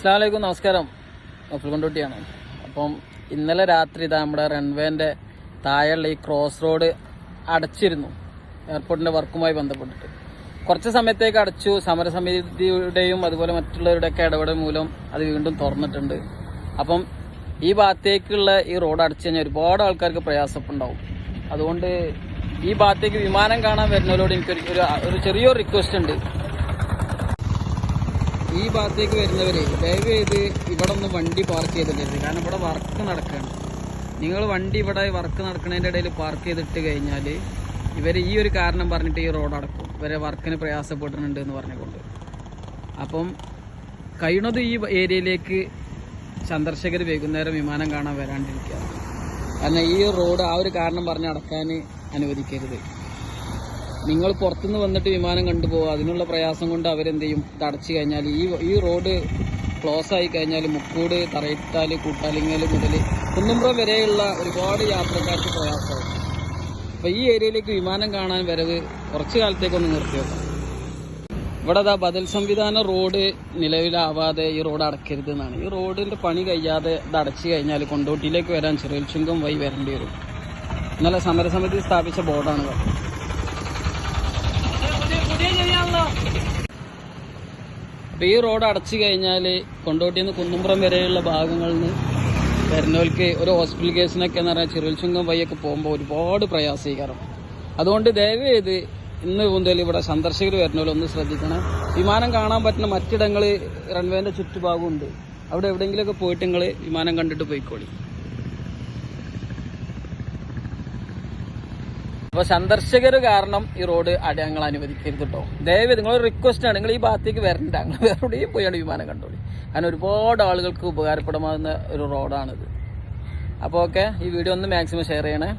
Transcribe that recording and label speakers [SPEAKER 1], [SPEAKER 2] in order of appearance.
[SPEAKER 1] അസ്സലാമു അലൈക്കും, നമസ്കാരം. കൊണ്ടോട്ടിയാണ്. അപ്പം ഇന്നലെ രാത്രി ഇതാ നമ്മുടെ റൺവേന്റെ താഴെയുള്ള ഈ ക്രോസ് റോഡ് അടച്ചിരുന്നു, എയർപോർട്ടിന്റെ വർക്കുമായി ബന്ധപ്പെട്ടിട്ട്. കുറച്ച് സമയത്തേക്ക് അടച്ചു. സമരസമിതിയുടെയും അതുപോലെ മറ്റുള്ളവരുടെയൊക്കെ ഇടപെടൽ മൂലം അത് വീണ്ടും തുറന്നിട്ടുണ്ട്. അപ്പം ഈ ഭാഗത്തേക്കുള്ള ഈ റോഡ് അടച്ചു കഴിഞ്ഞാൽ ഒരുപാട് ആൾക്കാർക്ക് പ്രയാസമുണ്ടാവും. അതുകൊണ്ട് ഈ ഭാഗത്തേക്ക് വിമാനം കാണാൻ വരുന്നവരോട് എനിക്കൊരു ചെറിയൊരു റിക്വസ്റ്റ് ഉണ്ട്. ഈ ഭാഗത്തേക്ക് വരുന്നവരെ ദയവ് ചെയ്ത് ഇവിടെ ഒന്ന് വണ്ടി പാർക്ക് ചെയ്തിട്ടുണ്ട്. കാരണം ഇവിടെ വർക്ക് നടക്കുകയാണ്. നിങ്ങൾ വണ്ടി ഇവിടെ വർക്ക് നടക്കുന്നതിൻ്റെ ഇടയിൽ പാർക്ക് ചെയ്തിട്ട് കഴിഞ്ഞാൽ ഇവർ ഈ ഒരു കാരണം പറഞ്ഞിട്ട് ഈ റോഡ് അടക്കും. ഇവരെ വർക്കിന് പ്രയാസപ്പെടുന്നുണ്ട് എന്ന് പറഞ്ഞുകൊണ്ട്. അപ്പം കഴിയുന്നത് ഈ ഏരിയയിലേക്ക് സന്ദർശകർ വൈകുന്നേരം വിമാനം കാണാൻ വരാണ്ടിരിക്കുക. കാരണം ഈ റോഡ് ആ ഒരു കാരണം പറഞ്ഞ് അടക്കാൻ അനുവദിക്കരുത്. നിങ്ങൾ പുറത്തുനിന്ന് വന്നിട്ട് വിമാനം കണ്ടുപോകുക, അതിനുള്ള പ്രയാസം കൊണ്ട് അവരെന്ത് ചെയ്യും, ഇത് അടച്ചു കഴിഞ്ഞാൽ ഈ റോഡ് ക്ലോസ് ആയി കഴിഞ്ഞാൽ മുക്കൂട്, തറയിട്ടാൽ, കൂട്ടാലിങ്ങൽ മുതൽ കുന്നുംപുറം വരെയുള്ള ഒരുപാട് യാത്രക്കാർക്ക് പ്രയാസമാവും. അപ്പോൾ ഈ ഏരിയയിലേക്ക് വിമാനം കാണാൻ വരവ് കുറച്ച് കാലത്തേക്കൊന്ന് നിർത്തി വെക്കാം. ഇവിടെ അതാ ബദൽ സംവിധാന റോഡ് നിലവിലാവാതെ ഈ റോഡ് അടക്കരുത് എന്നാണ്. ഈ റോഡിന്റെ പണി കഴിയാതെ ഇത് അടച്ചു കഴിഞ്ഞാൽ കൊണ്ടോട്ടിയിലേക്ക് വരാൻ ചെറുവൽചുങ്കം വഴി വരേണ്ടി വരും. ഇന്നലെ സമരസമിതി സ്ഥാപിച്ച ബോർഡാണ്. അപ്പോൾ ഈ റോഡ് അടച്ചു കഴിഞ്ഞാൽ കൊണ്ടോട്ടിയിൽ നിന്ന് കുന്നുംപുറം വരെയുള്ള ഭാഗങ്ങളിൽ നിന്ന് വരുന്നവർക്ക് ഒരു ഹോസ്പിറ്റൽ കേസിനൊക്കെ എന്ന് പറഞ്ഞാൽ ചെറുവൽചുങ്കം വഴിയൊക്കെ പോകുമ്പോൾ ഒരുപാട് പ്രയാസീകരം. അതുകൊണ്ട് ദയവ് ചെയ്ത് ഇന്ന് മുതൽ ഇവിടെ സന്ദർശകർ വരുന്നവരൊന്ന് ശ്രദ്ധിക്കണം. വിമാനം കാണാൻ പറ്റുന്ന മറ്റിടങ്ങൾ റൺവേന്റെ ചുറ്റുഭാഗമുണ്ട്. അവിടെ എവിടെയെങ്കിലുമൊക്കെ പോയിട്ട് നിങ്ങൾ വിമാനം കണ്ടിട്ട് പോയിക്കോളി. അപ്പോൾ സന്ദർശകർ കാരണം ഈ റോഡ് ഞങ്ങൾ അനുവദിക്കരുത് കേട്ടോ. ദയവ് നിങ്ങളൊരു റിക്വസ്റ്റ് ആണ്, നിങ്ങൾ ഈ ഭാഗത്തേക്ക് വരണ്ട, നിങ്ങൾ വേറെ എവിടെയും പോയാണ് വിമാനം കണ്ടോളി. കാരണം ഒരുപാട് ആളുകൾക്ക് ഉപകാരപ്രദമാകുന്ന ഒരു റോഡാണിത്. അപ്പോൾ ഓക്കെ, ഈ വീഡിയോ ഒന്ന് മാക്സിമം ഷെയർ ചെയ്യണേ.